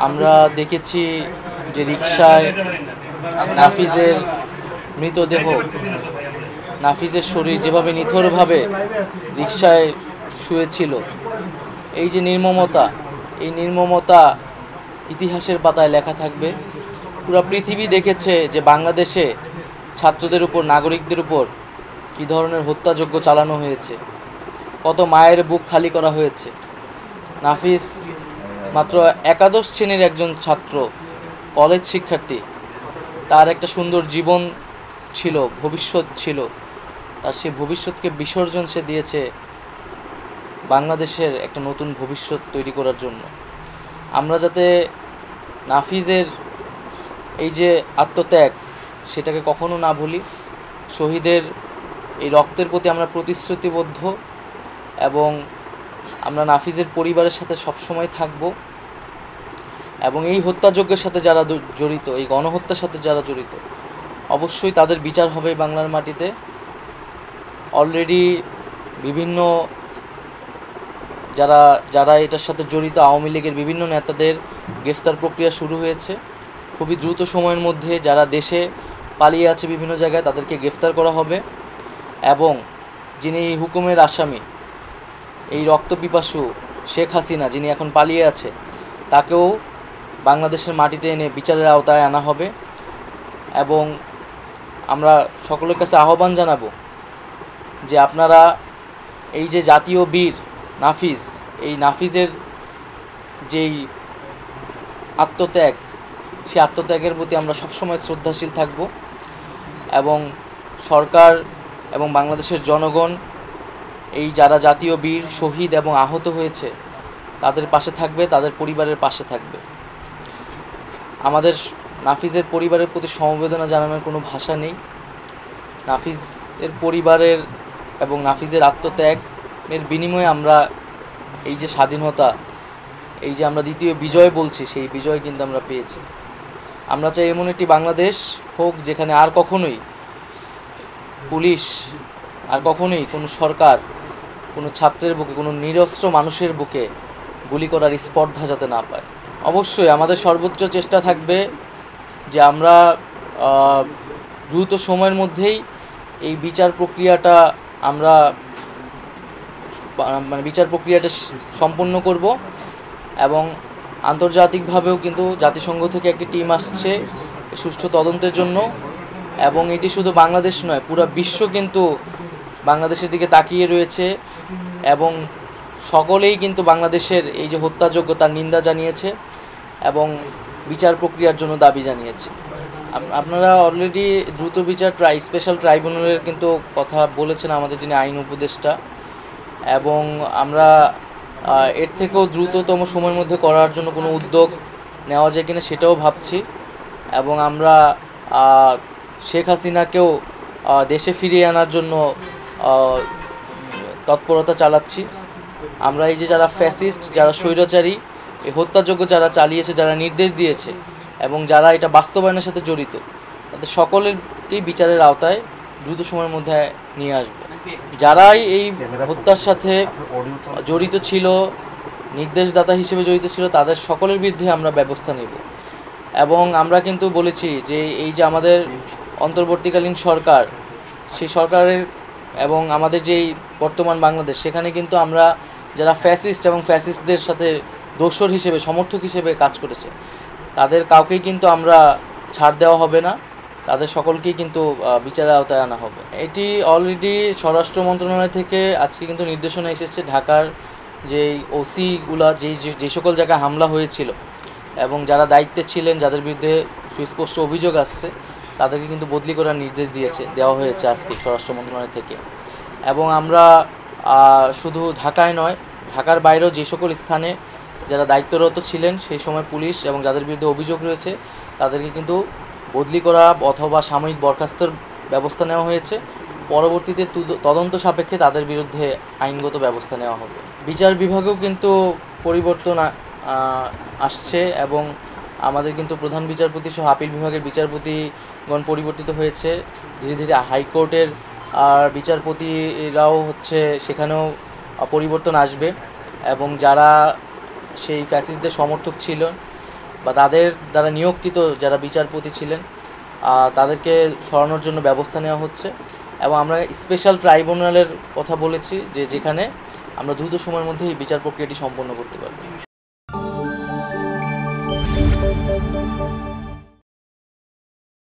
আমরা দেখেছি যে রিকশায় নাফিজের মৃতদেহ, নাফিজের শরীর যেভাবে নিথরভাবে রিকশায় শুয়েছিল, এই যে নির্মমতা, এই নির্মমতা ইতিহাসের পাতায় লেখা থাকবে। পুরো পৃথিবী দেখেছে যে বাংলাদেশে ছাত্রদের উপর, নাগরিকদের উপর কী ধরনের হত্যাযজ্ঞ চালানো হয়েছে, কত মায়ের বুক খালি করা হয়েছে। নাফিস মাত্র একাদশ শ্রেণীর একজন ছাত্র, কলেজ শিক্ষার্থী। তার একটা সুন্দর জীবন ছিল, ভবিষ্যৎ ছিল। তার সেই ভবিষ্যৎকে বিসর্জন সে দিয়েছে বাংলাদেশের একটা নতুন ভবিষ্যৎ তৈরি করার জন্য। আমরা যাতে নাফিজের এই যে আত্মত্যাগ, সেটাকে কখনো না ভুলি। শহীদের এই রক্তের প্রতি আমরা প্রতিশ্রুতিবদ্ধ এবং আমরা নাফিজের পরিবারের সাথে সবসময় থাকব। এবং এই হত্যাযজ্ঞের সাথে যারা জড়িত, এই গণহত্যার সাথে যারা জড়িত, অবশ্যই তাদের বিচার হবে বাংলার মাটিতে। অলরেডি বিভিন্ন যারা এটার সাথে জড়িত আওয়ামী লীগের বিভিন্ন নেতাদের গ্রেফতার প্রক্রিয়া শুরু হয়েছে। খুবই দ্রুত সময়ের মধ্যে যারা দেশে পালিয়ে আছে বিভিন্ন জায়গায়, তাদেরকে গ্রেফতার করা হবে। এবং যিনি এই হুকুমের আসামি, এই রক্তপিপাসু শেখ হাসিনা, যিনি এখন পালিয়ে আছে, তাকেও বাংলাদেশের মাটিতে এনে বিচারের আওতায় আনা হবে। এবং আমরা সকলের কাছে আহ্বান জানাবো যে আপনারা এই যে জাতীয় বীর নাফিজ, এই নাফিজের যেই আত্মত্যাগ, সেই আত্মত্যাগের প্রতি আমরা সবসময় শ্রদ্ধাশীল থাকব। এবং সরকার এবং বাংলাদেশের জনগণ এই যারা জাতীয় বীর, শহীদ এবং আহত হয়েছে, তাদের পাশে থাকবে, তাদের পরিবারের পাশে থাকবে। আমাদের নাফিজের পরিবারের প্রতি সমবেদনা জানানোর কোনো ভাষা নেই। নাফিজের পরিবারের এবং নাফিজের আত্মত্যাগের বিনিময়ে আমরা এই যে স্বাধীনতা, এই যে আমরা দ্বিতীয় বিজয় বলছি, সেই বিজয় কিন্তু আমরা পেয়েছি। আমরা চাই এমন একটি বাংলাদেশ হোক যেখানে আর কখনোই পুলিশ, আর কখনোই কোনো সরকার কোনো ছাত্রের বুকে, কোনো নিরস্ত্র মানুষের বুকে গুলি করার স্পর্ধা যাতে না পায়। অবশ্যই আমাদের সর্বোচ্চ চেষ্টা থাকবে যে আমরা দ্রুত সময়ের মধ্যেই এই বিচার প্রক্রিয়াটা সম্পন্ন করব। এবং আন্তর্জাতিকভাবেও কিন্তু জাতিসংঘ থেকে একটি টিম আসছে সুষ্ঠু তদন্তের জন্য। এবং এটি শুধু বাংলাদেশ নয়, পুরো বিশ্ব কিন্তু বাংলাদেশের দিকে তাকিয়ে রয়েছে এবং সকলেই কিন্তু বাংলাদেশের এই যে হত্যাযজ্ঞ, তার নিন্দা জানিয়েছে এবং বিচার প্রক্রিয়ার জন্য দাবি জানিয়েছে। আপনারা অলরেডি দ্রুত বিচার স্পেশাল ট্রাইব্যুনালের কিন্তু কথা বলেছেন আমাদের যিনি আইন উপদেষ্টা। এবং আমরা এর থেকেও দ্রুততম সময়ের মধ্যে করার জন্য কোনো উদ্যোগ নেওয়া যায় কিনা সেটাও ভাবছি। এবং আমরা শেখ হাসিনাকেও দেশে ফিরিয়ে আনার জন্য তৎপরতা চালাচ্ছি। আমরা এই যে যারা ফ্যাসিস্ট, যারা স্বৈরাচারী, এই হত্যাযজ্ঞ যারা চালিয়েছে, যারা নির্দেশ দিয়েছে এবং যারা এটা বাস্তবায়নের সাথে জড়িত, তাদের সকলেরকেই বিচারের আওতায় দ্রুত সময়ের মধ্যে নিয়ে আসবো। যারাই এই হত্যার সাথে জড়িত ছিল, নির্দেশদাতা হিসেবে জড়িত ছিল, তাদের সকলের বিরুদ্ধে আমরা ব্যবস্থা নেব। এবং আমরা কিন্তু বলেছি যে এই যে আমাদের অন্তর্বর্তীকালীন সরকার, সেই সরকারের এবং আমাদের যেই বর্তমান বাংলাদেশ, সেখানে কিন্তু আমরা যারা ফ্যাসিস্ট এবং ফ্যাসিস্টদের সাথে দোসর হিসেবে, সমর্থক হিসেবে কাজ করেছে, তাদের কাউকেই কিন্তু আমরা ছাড় দেওয়া হবে না, তাদের সকলকেই কিন্তু বিচারের আওতায় আনা হবে। এটি অলরেডি স্বরাষ্ট্র মন্ত্রণালয় থেকে আজকে কিন্তু নির্দেশনা এসেছে, ঢাকার যেই ওসিগুলা যে সকল জায়গায় হামলা হয়েছিল এবং যারা দায়িত্বে ছিলেন, যাদের বিরুদ্ধে সুস্পষ্ট অভিযোগ আসছে, তাদেরকে কিন্তু বদলি করার নির্দেশ দেওয়া হয়েছে আজকে স্বরাষ্ট্র মন্ত্রণালয় থেকে। এবং আমরা শুধু ঢাকায় নয়, ঢাকার বাইরেও যে সকল স্থানে যারা দায়িত্বরত ছিলেন সেই সময় পুলিশ এবং যাদের বিরুদ্ধে অভিযোগ রয়েছে, তাদেরকে কিন্তু বদলি করা অথবা সাময়িক বরখাস্তর ব্যবস্থা নেওয়া হয়েছে। পরবর্তীতে তদন্ত সাপেক্ষে তাদের বিরুদ্ধে আইনগত ব্যবস্থা নেওয়া হবে। বিচার বিভাগেও কিন্তু পরিবর্তন আসছে এবং আমাদের কিন্তু প্রধান বিচারপতি সহ আপিল বিভাগের বিচারপতিগণ পরিবর্তিত হয়েছে। ধীরে ধীরে হাইকোর্টের বিচারপতিরাও সেখানেও পরিবর্তন আসবে। এবং যারা সেই ফ্যাসিস্টদের সমর্থক ছিল বা তাদের দ্বারা নিয়োগকৃত যারা বিচারপতি ছিলেন তাদেরকে সরানোর জন্য ব্যবস্থা নেওয়া হচ্ছে। এবং আমরা স্পেশাল ট্রাইব্যুনালের কথা বলেছি, যেখানে আমরা দ্রুত সময়ের মধ্যে এই বিচার প্রক্রিয়াটি সম্পন্ন করতে পারব।